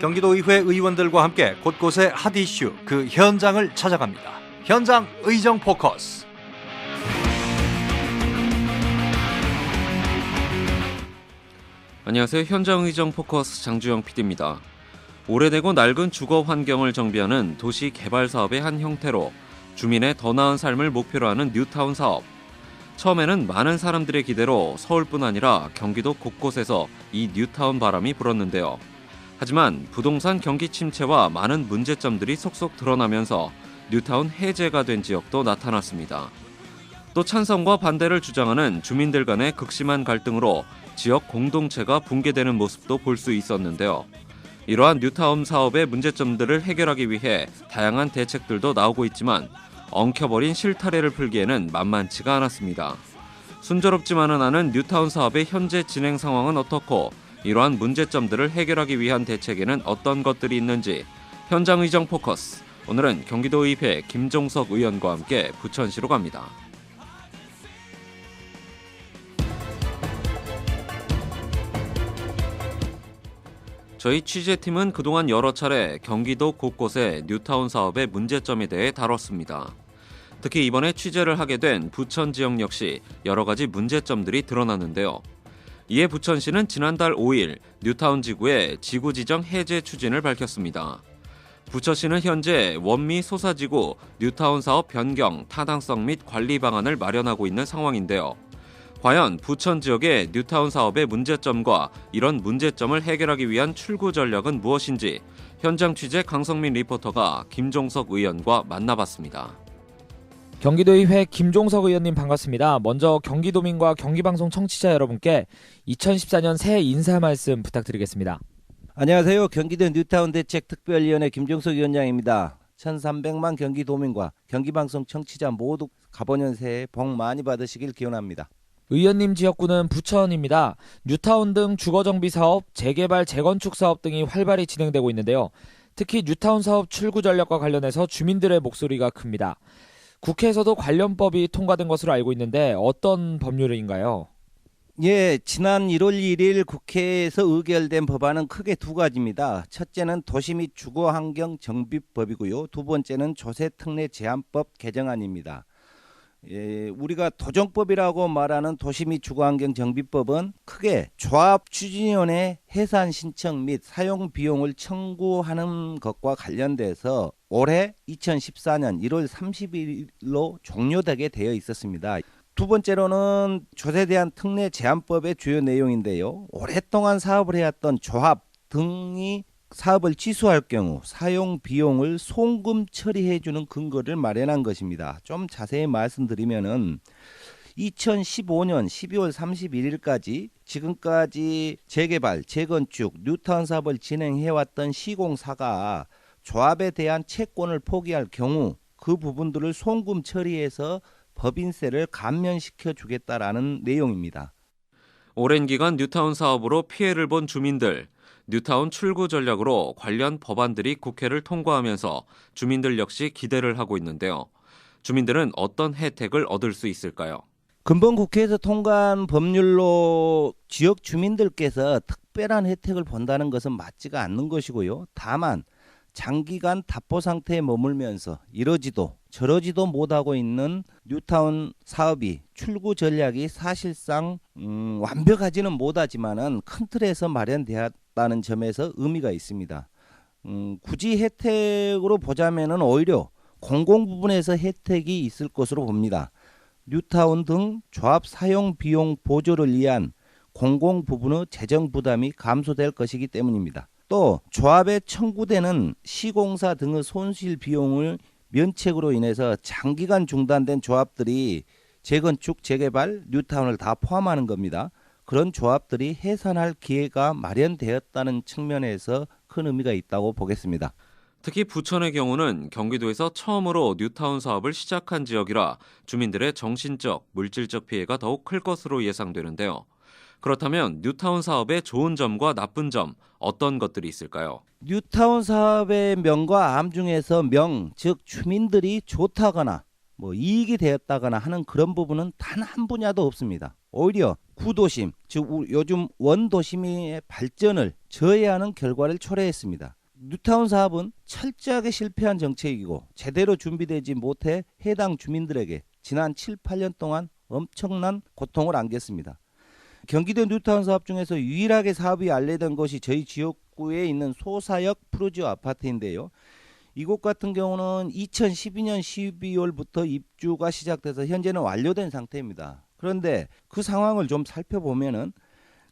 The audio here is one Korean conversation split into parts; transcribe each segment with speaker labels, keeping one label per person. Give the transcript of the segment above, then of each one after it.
Speaker 1: 경기도의회 의원들과 함께 곳곳의 핫 이슈 그 현장을 찾아갑니다. 현장 의정 포커스.
Speaker 2: 안녕하세요. 현장 의정 포커스 장주영 PD입니다. 오래되고 낡은 주거 환경을 정비하는 도시 개발 사업의 한 형태로 주민의 더 나은 삶을 목표로 하는 뉴타운 사업. 처음에는 많은 사람들의 기대로 서울뿐 아니라 경기도 곳곳에서 이 뉴타운 바람이 불었는데요. 하지만 부동산 경기 침체와 많은 문제점들이 속속 드러나면서 뉴타운 해제가 된 지역도 나타났습니다. 또 찬성과 반대를 주장하는 주민들 간의 극심한 갈등으로 지역 공동체가 붕괴되는 모습도 볼 수 있었는데요. 이러한 뉴타운 사업의 문제점들을 해결하기 위해 다양한 대책들도 나오고 있지만 엉켜버린 실타래를 풀기에는 만만치가 않았습니다. 순조롭지만은 않은 뉴타운 사업의 현재 진행 상황은 어떻고 이러한 문제점들을 해결하기 위한 대책에는 어떤 것들이 있는지 현장 의정 포커스. 오늘은 경기도의회 김종석 의원과 함께 부천시로 갑니다. 저희 취재팀은 그동안 여러 차례 경기도 곳곳의 뉴타운 사업의 문제점에 대해 다뤘습니다. 특히 이번에 취재를 하게 된 부천 지역 역시 여러 가지 문제점들이 드러났는데요. 이에 부천시는 지난달 5일 뉴타운 지구의 지구 지정 해제 추진을 밝혔습니다. 부천시는 현재 원미 소사지구 뉴타운 사업 변경, 타당성 및 관리 방안을 마련하고 있는 상황인데요. 과연 부천 지역의 뉴타운 사업의 문제점과 이런 문제점을 해결하기 위한 출구 전략은 무엇인지 현장 취재 강성민 리포터가 김종석 의원과 만나봤습니다.
Speaker 3: 경기도의회 김종석 의원님 반갑습니다. 먼저 경기도민과 경기방송 청취자 여러분께 2014년 새해 인사 말씀 부탁드리겠습니다.
Speaker 4: 안녕하세요. 경기도 뉴타운 대책특별위원회 김종석 위원장입니다. 1300만 경기도민과 경기방송 청취자 모두 가보년 새해 복 많이 받으시길 기원합니다.
Speaker 3: 의원님 지역구는 부천입니다. 뉴타운 등 주거정비 사업, 재개발, 재건축 사업 등이 활발히 진행되고 있는데요. 특히 뉴타운 사업 출구 전략과 관련해서 주민들의 목소리가 큽니다. 국회에서도 관련법이 통과된 것으로 알고 있는데 어떤 법률인가요?
Speaker 4: 예, 지난 1월 1일 국회에서 의결된 법안은 크게 두 가지입니다. 첫째는 도시 및 주거환경 정비법이고요. 두 번째는 조세특례 제한법 개정안입니다. 우리가 도정법이라고 말하는 도시 및 주거환경 정비법은 크게 조합추진위원회 해산 신청 및 사용 비용을 청구하는 것과 관련돼서 올해 2014년 1월 30일로 종료되게 되어 있었습니다. 두 번째로는 조세에 대한 특례 제한법의 주요 내용인데요. 오랫동안 사업을 해왔던 조합 등이 사업을 취소할 경우 사용 비용을 송금 처리해주는 근거를 마련한 것입니다. 좀 자세히 말씀드리면은 2015년 12월 31일까지 지금까지 재개발, 재건축, 뉴타운 사업을 진행해왔던 시공사가 조합에 대한 채권을 포기할 경우 그 부분들을 송금 처리해서 법인세를 감면시켜 주겠다라는 내용입니다.
Speaker 2: 오랜 기간 뉴타운 사업으로 피해를 본 주민들, 뉴타운 출구 전략으로 관련 법안들이 국회를 통과하면서 주민들 역시 기대를 하고 있는데요. 주민들은 어떤 혜택을 얻을 수 있을까요?
Speaker 4: 근본 국회에서 통과한 법률로 지역 주민들께서 특별한 혜택을 본다는 것은 맞지가 않는 것이고요. 다만 장기간 답보 상태에 머물면서 이러지도 저러지도 못하고 있는 뉴타운 사업이 출구 전략이 사실상 완벽하지는 못하지만은 큰 틀에서 마련되었다는 점에서 의미가 있습니다. 굳이 혜택으로 보자면은 오히려 공공 부분에서 혜택이 있을 것으로 봅니다. 뉴타운 등 조합 사용 비용 보조를 위한 공공 부분의 재정 부담이 감소될 것이기 때문입니다. 또 조합에 청구되는 시공사 등의 손실 비용을 면책으로 인해서 장기간 중단된 조합들이 재건축, 재개발, 뉴타운을 다 포함하는 겁니다. 그런 조합들이 해산할 기회가 마련되었다는 측면에서 큰 의미가 있다고 보겠습니다.
Speaker 2: 특히 부천의 경우는 경기도에서 처음으로 뉴타운 사업을 시작한 지역이라 주민들의 정신적, 물질적 피해가 더욱 클 것으로 예상되는데요. 그렇다면 뉴타운 사업의 좋은 점과 나쁜 점 어떤 것들이 있을까요?
Speaker 4: 뉴타운 사업의 명과 암 중에서 명, 즉 주민들이 좋다거나 이익이 되었다거나 하는 그런 부분은 단 한 분야도 없습니다. 오히려 구도심, 즉 요즘 원도심의 발전을 저해하는 결과를 초래했습니다. 뉴타운 사업은 철저하게 실패한 정책이고 제대로 준비되지 못해 해당 주민들에게 지난 7, 8년 동안 엄청난 고통을 안겼습니다. 경기도 뉴타운 사업 중에서 유일하게 사업이 안내된 곳이 저희 지역구에 있는 소사역 프루지오 아파트인데요. 이곳 같은 경우는 2012년 12월부터 입주가 시작돼서 현재는 완료된 상태입니다. 그런데 그 상황을 좀 살펴보면은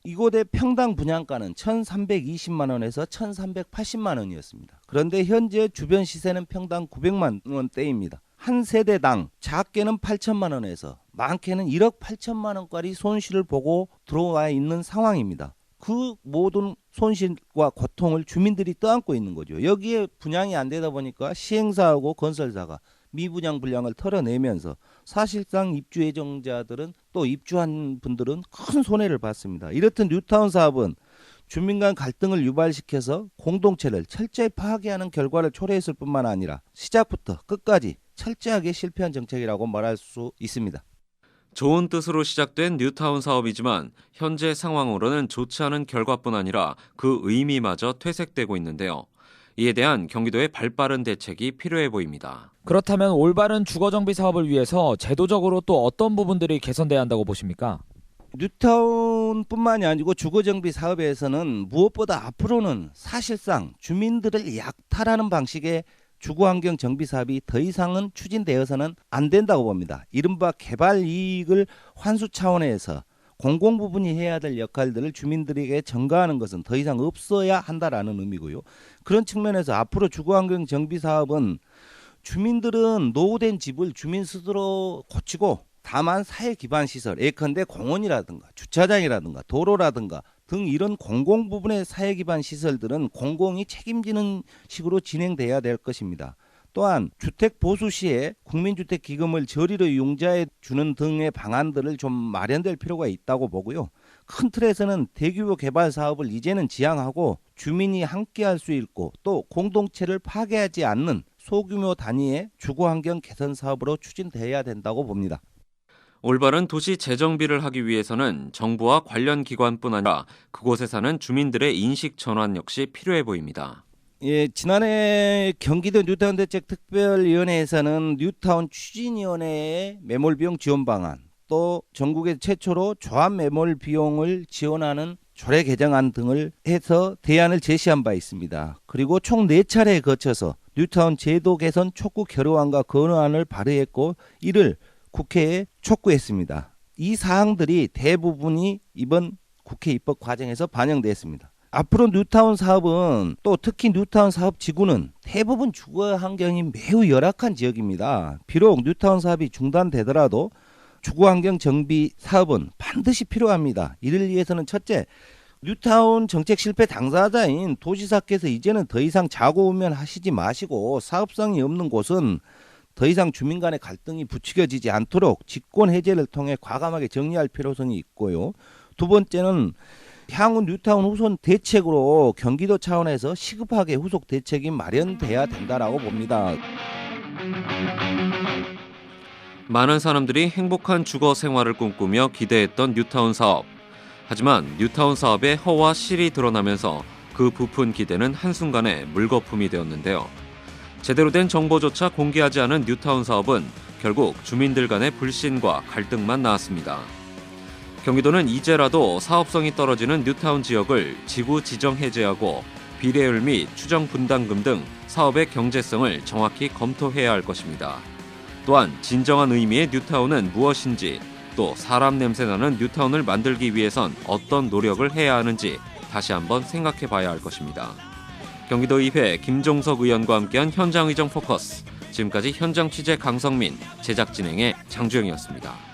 Speaker 4: 이곳의 평당 분양가는 1,320만 원에서 1,380만 원이었습니다. 그런데 현재 주변 시세는 평당 900만 원대입니다. 한 세대당 작게는 8천만 원에서 많게는 1억 8천만 원까지 손실을 보고 들어와 있는 상황입니다. 그 모든 손실과 고통을 주민들이 떠안고 있는 거죠. 여기에 분양이 안 되다 보니까 시행사하고 건설사가 미분양 분량을 털어내면서 사실상 입주 예정자들은 또 입주한 분들은 큰 손해를 봤습니다. 이렇듯 뉴타운 사업은 주민 간 갈등을 유발시켜서 공동체를 철저히 파괴하는 결과를 초래했을 뿐만 아니라 시작부터 끝까지 철저하게 실패한 정책이라고 말할 수 있습니다.
Speaker 2: 좋은 뜻으로 시작된 뉴타운 사업이지만 현재 상황으로는 좋지 않은 결과뿐 아니라 그 의미마저 퇴색되고 있는데요. 이에 대한 경기도의 발빠른 대책이 필요해 보입니다.
Speaker 3: 그렇다면 올바른 주거정비 사업을 위해서 제도적으로 또 어떤 부분들이 개선돼야 한다고 보십니까?
Speaker 4: 뉴타운뿐만이 아니고 주거정비 사업에서는 무엇보다 앞으로는 사실상 주민들을 약탈하는 방식의 주거환경 정비 사업이 더 이상은 추진되어서는 안 된다고 봅니다. 이른바 개발 이익을 환수 차원에서 공공 부분이 해야 될 역할들을 주민들에게 전가하는 것은 더 이상 없어야 한다라는 의미고요. 그런 측면에서 앞으로 주거환경 정비 사업은 주민들은 노후된 집을 주민 스스로 고치고 다만 사회 기반 시설, 예컨대 공원이라든가 주차장이라든가 도로라든가 등 이런 공공 부분의 사회 기반 시설들은 공공이 책임지는 식으로 진행돼야 될 것입니다. 또한 주택 보수 시에 국민주택 기금을 저리로 이용자에 주는 등의 방안들을 좀 마련될 필요가 있다고 보고요. 큰 틀에서는 대규모 개발 사업을 이제는 지향하고 주민이 함께할 수 있고 또 공동체를 파괴하지 않는 소규모 단위의 주거환경 개선 사업으로 추진돼야 된다고 봅니다.
Speaker 2: 올바른 도시 재정비를 하기 위해서는 정부와 관련 기관뿐 아니라 그곳에 사는 주민들의 인식 전환 역시 필요해 보입니다.
Speaker 4: 예, 지난해 경기도 뉴타운 대책 특별위원회에서는 뉴타운 추진위원회의 매몰 비용 지원 방안, 또 전국의 최초로 조합 매몰 비용을 지원하는 조례 개정안 등을 해서 대안을 제시한 바 있습니다. 그리고 총 4차례에 거쳐서 뉴타운 제도 개선 촉구 결의안과 건의안을 발의했고 이를 국회에 촉구했습니다. 이 사항들이 대부분이 이번 국회 입법 과정에서 반영됐습니다. 앞으로 뉴타운 사업은 또 특히 뉴타운 사업 지구는 대부분 주거 환경이 매우 열악한 지역입니다. 비록 뉴타운 사업이 중단되더라도 주거 환경 정비 사업은 반드시 필요합니다. 이를 위해서는 첫째, 뉴타운 정책 실패 당사자인 도지사께서 이제는 더 이상 자고우면 하시지 마시고 사업성이 없는 곳은 더 이상 주민 간의 갈등이 부추겨지지 않도록 직권 해제를 통해 과감하게 정리할 필요성이 있고요. 두 번째는 향후 뉴타운 후손 대책으로 경기도 차원에서 시급하게 후속 대책이 마련돼야 된다라고 봅니다.
Speaker 2: 많은 사람들이 행복한 주거 생활을 꿈꾸며 기대했던 뉴타운 사업. 하지만 뉴타운 사업의 허와 실이 드러나면서 그 부푼 기대는 한순간에 물거품이 되었는데요. 제대로 된 정보조차 공개하지 않은 뉴타운 사업은 결국 주민들 간의 불신과 갈등만 낳았습니다. 경기도는 이제라도 사업성이 떨어지는 뉴타운 지역을 지구 지정 해제하고 비례율 및 추정 분담금 등 사업의 경제성을 정확히 검토해야 할 것입니다. 또한 진정한 의미의 뉴타운은 무엇인지, 또 사람 냄새 나는 뉴타운을 만들기 위해선 어떤 노력을 해야 하는지 다시 한번 생각해 봐야 할 것입니다. 경기도의회 김종석 의원과 함께한 현장의정 포커스. 지금까지 현장 취재 강성민, 제작 진행의 장주영이었습니다.